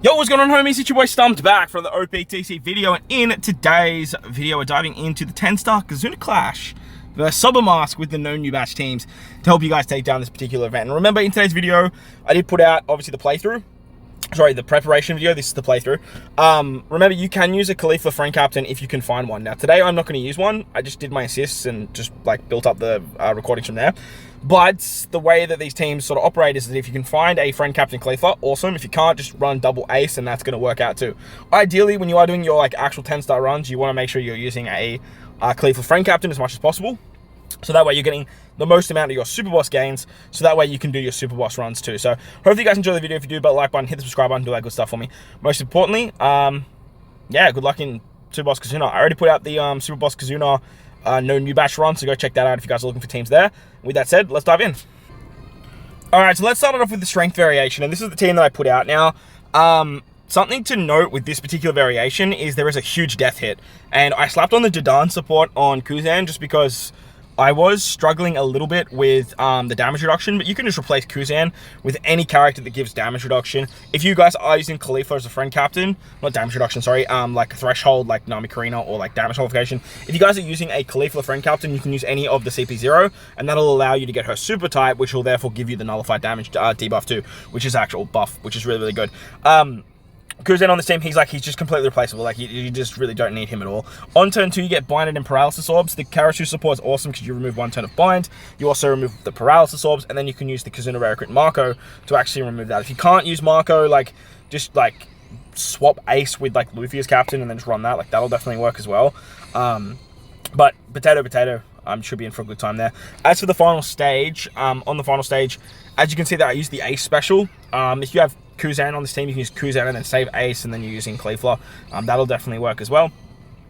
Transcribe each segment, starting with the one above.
Yo, what's going on, homies? It's your boy Stumped back from the OPTC video, and in today's video, we're diving into the 10-star Kizuna Clash versus Soba Mask with the no new batch teams to help you guys take down this particular event. And remember, in today's video, I did put out, obviously, the preparation video. This is the playthrough. Remember, you can use a Khalifa friend captain if you can find one. Now, today, I'm not going to use one. I just did my assists and just, like, built up the recordings from there. But the way that these teams sort of operate is that if you can find a friend captain Khalifa, awesome. If you can't, just run double ace, and that's going to work out too. Ideally, when you are doing your like actual 10-star runs, you want to make sure you're using a Khalifa friend captain as much as possible. So that way you're getting the most amount of your super boss gains. So that way you can do your super boss runs too. So hopefully you guys enjoy the video. If you do, but like button, hit the subscribe button, do that good stuff for me. Most importantly, yeah, good luck in Super Boss Kizuna. I already put out the Super Boss Kizuna no new batch run, so go check that out if you guys are looking for teams there. With that said, let's dive in. Alright, so let's start it off with the strength variation, and this is the team that I put out. Now, something to note with this particular variation is there is a huge death hit, and I slapped on the Dineen support on Kuzan just because I was struggling a little bit with the damage reduction, but you can just replace Kuzan with any character that gives damage reduction. If you guys are using Khalifa as a friend captain, not damage reduction, sorry, like Threshold, like Nami Karina, or like damage nullification, if you guys are using a Khalifa friend captain, you can use any of the CP0, and that'll allow you to get her super type, which will therefore give you the nullified damage debuff too, which is actual buff, which is really, really good. Kuzan on this team, he's just completely replaceable. Like, you just really don't need him at all. On turn 2, you get Binded and Paralysis Orbs. The Karasu support is awesome because you remove 1 turn of Bind. You also remove the Paralysis Orbs, and then you can use the Kizuna Rare Crit Marco to actually remove that. If you can't use Marco, just swap Ace with, Luffy as captain and then just run that. That'll definitely work as well. But potato, should be in for a good time there. As for the final stage, on the final stage, as you can see that I used the Ace special. If you have Kuzan on this team, you can use Kuzan and then save Ace, and then you're using Khalifa. That'll definitely work as well.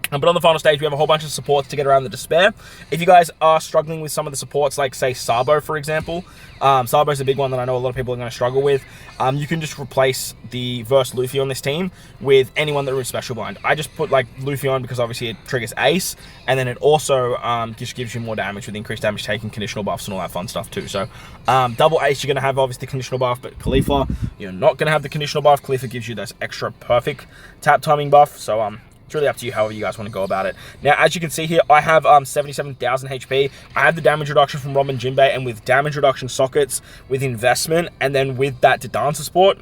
But on the final stage, we have a whole bunch of supports to get around the Despair. If you guys are struggling with some of the supports, like, say, Sabo, for example. Sabo's a big one that I know a lot of people are going to struggle with. You can just replace the Verse Luffy on this team with anyone that removes Special Bind. I just put, Luffy on because, obviously, it triggers Ace. And then it also just gives you more damage with increased damage taking, conditional buffs, and all that fun stuff, too. So, double Ace, you're going to have, obviously, the conditional buff. But Khalifa, you're not going to have the conditional buff. Khalifa gives you this extra perfect tap timing buff. So, it's really up to you however you guys want to go about it. Now, as you can see here, I have 77,000 HP. I have the damage reduction from Robin Jinbei, and with damage reduction sockets, with investment, and then with that to dancer support,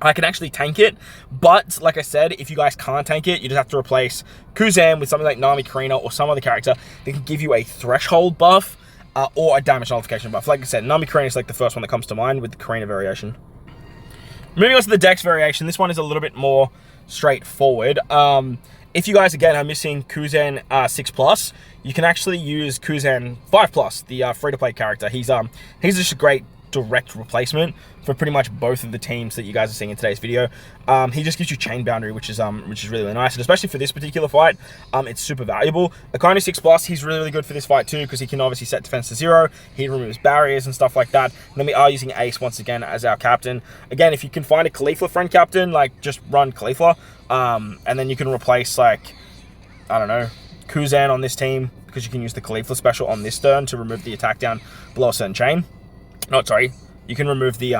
I can actually tank it. But, like I said, if you guys can't tank it, you just have to replace Kuzan with something like Nami Karina or some other character that can give you a threshold buff or a damage nullification buff. Like I said, Nami Karina is the first one that comes to mind with the Karina variation. Moving on to the Dex variation, this one is a little bit more straightforward. If you guys, again, are missing Kuzan 6+, you can actually use Kuzan 5+, the free-to-play character. He's just a great direct replacement for pretty much both of the teams that you guys are seeing in today's video. He just gives you chain boundary, which is really, really nice, and especially for this particular fight, it's super valuable. Akane 6+, he's really, really good for this fight too, because he can obviously set defense to 0, he removes barriers and stuff like that. And then we are using Ace once again as our captain. Again, if you can find a Khalifa friend captain, just run Khalifa, and then you can replace, I don't know, Kuzan on this team, because you can use the Khalifa special on this turn to remove the attack down below a certain chain. No, sorry, you can remove the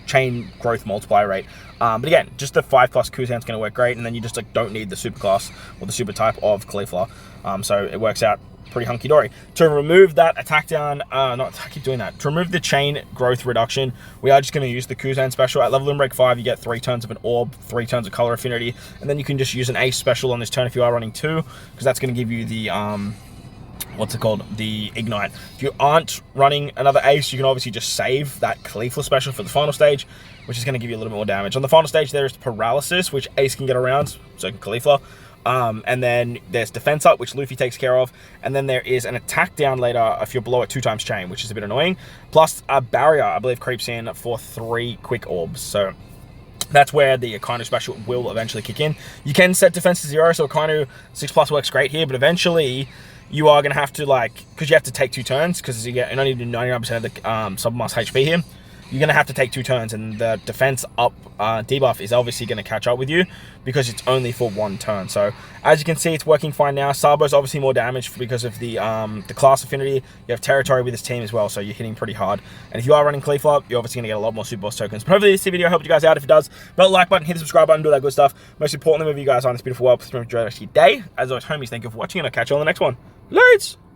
chain growth multiplier rate. But again, just the 5+ Kuzan's going to work great, and then you just don't need the super class or the super type of Khalifa. So it works out pretty hunky-dory. To remove that attack down, I keep doing that. To remove the chain growth reduction, we are just going to use the Kuzan special. At level and break 5, you get 3 turns of an orb, 3 turns of color affinity, and then you can just use an Ace special on this turn if you are running 2, because that's going to give you the what's it called? The Ignite. If you aren't running another Ace, you can obviously just save that Khalifa special for the final stage, which is going to give you a little bit more damage. On the final stage, there is Paralysis, which Ace can get around, so can Khalifa. And then there's Defense Up, which Luffy takes care of. And then there is an attack down later if you're below a 2 times chain, which is a bit annoying. Plus a barrier, I believe, creeps in for 3 quick orbs. So that's where the Akainu special will eventually kick in. You can set defense to 0, so Akainu 6+ works great here, but eventually you are going to have to, because you have to take 2 turns, because you only do 99% of the Soba Mask HP here. you're going to have to take 2 turns, and the defense up debuff is obviously going to catch up with you because it's only for 1 turn. So as you can see, it's working fine now. Sabo's obviously more damaged because of the class affinity. You have territory with this team as well, so you're hitting pretty hard. And if you are running Cleaflop, you're obviously going to get a lot more Super Boss tokens. But hopefully this video helped you guys out. If it does, belt the like button, hit the subscribe button, do that good stuff. Most importantly, wherever you guys are in this beautiful world, please enjoy the rest of your day. As always, homies, thank you for watching, and I'll catch you on the next one. Loads!